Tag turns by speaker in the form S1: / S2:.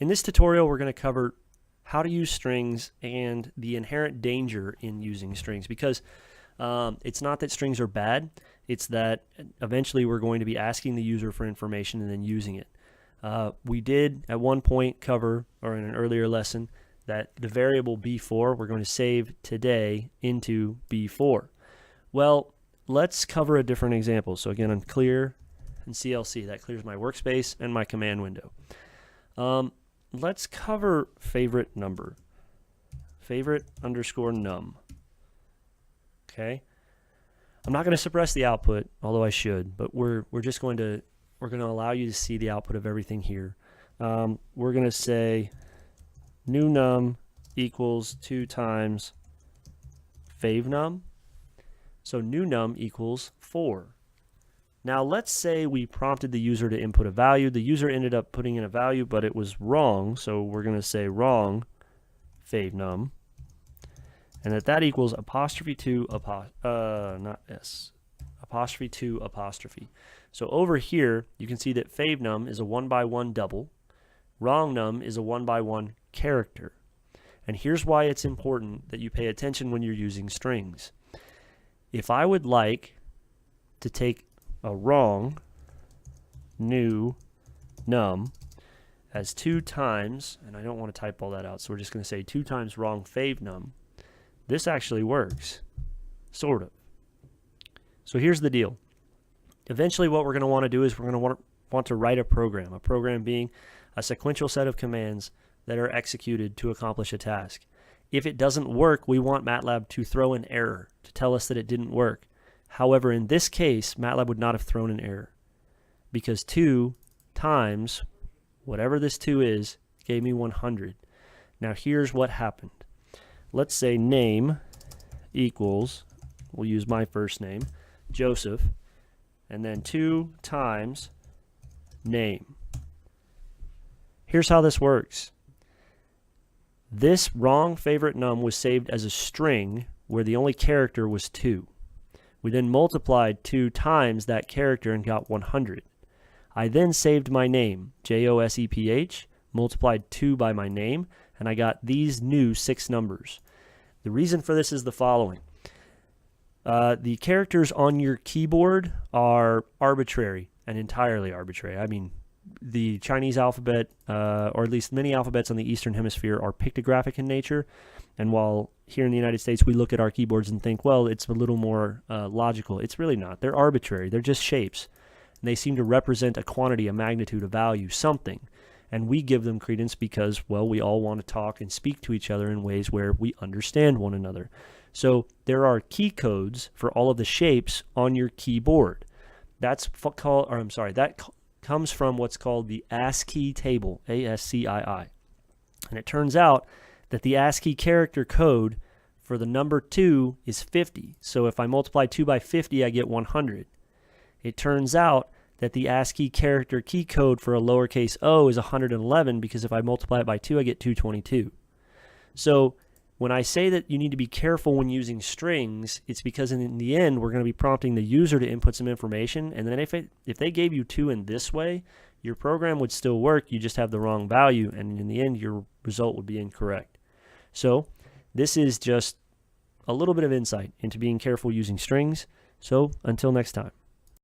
S1: In this tutorial, we're going to cover how to use strings and the inherent danger in using strings, because it's not that strings are bad, it's that eventually we're going to be asking the user for information and then using it. We did at one point cover, or in an earlier lesson, that the variable b4 we're going to save today into b4. Well, let's cover a different example. So again, I'm clear and CLC. That clears my workspace and my command window. Let's cover favorite number. Favorite underscore num. Okay. I'm not going to suppress the output, although I should, but we're going to allow you to see the output of everything here. We're going to say new num equals 2 times fav num. So new num equals 4. Now let's say we prompted the user to input a value. The user ended up putting in a value, but it was wrong. So we're going to say wrong fav num, and that equals apostrophe 2 apostrophe 2 apostrophe. So over here you can see that fav num is a 1x1 double. Wrong num is a 1x1 character. And here's why it's important that you pay attention when you're using strings. If I would like to take a wrong new num as 2 times, and I don't want to type all that out, so we're just going to say 2 times wrong fav num, this actually works, sort of. So here's the deal. Eventually what we're going to want to do is we're going to want to write a program being a sequential set of commands that are executed to accomplish a task. If it doesn't work, we want MATLAB to throw an error to tell us that it didn't work. However, in this case, MATLAB would not have thrown an error because 2 times whatever this 2 is gave me 100. Now here's what happened. Let's say name equals, we'll use my first name, Joseph, and then 2 times name. Here's how this works. This wrong favorite num was saved as a string where the only character was 2. We then multiplied 2 times that character and got 100. I then saved my name, Joseph, multiplied 2 by my name, and I got these new 6 numbers. The reason for this is the following. The characters on your keyboard are arbitrary and entirely arbitrary. I mean, the Chinese alphabet, or at least many alphabets on the Eastern Hemisphere, are pictographic in nature. And while here in the United States we look at our keyboards and think, well, it's a little more logical, it's really not. They're arbitrary. They're just shapes. And they seem to represent a quantity, a magnitude, a value, something. And we give them credence because, well, we all want to talk and speak to each other in ways where we understand one another. So there are key codes for all of the shapes on your keyboard. That comes from what's called the ASCII table, ASCII. And it turns out that the ASCII character code for the number 2 is 50. So if I multiply 2 by 50, I get 100. It turns out that the ASCII character key code for a lowercase o is 111 because if I multiply it by 2, I get 222. So when I say that you need to be careful when using strings, it's because in the end we're going to be prompting the user to input some information, and then if they gave you 2 in this way, your program would still work, you just have the wrong value, and in the end your result would be incorrect. So this is just a little bit of insight into being careful using strings. So until next time.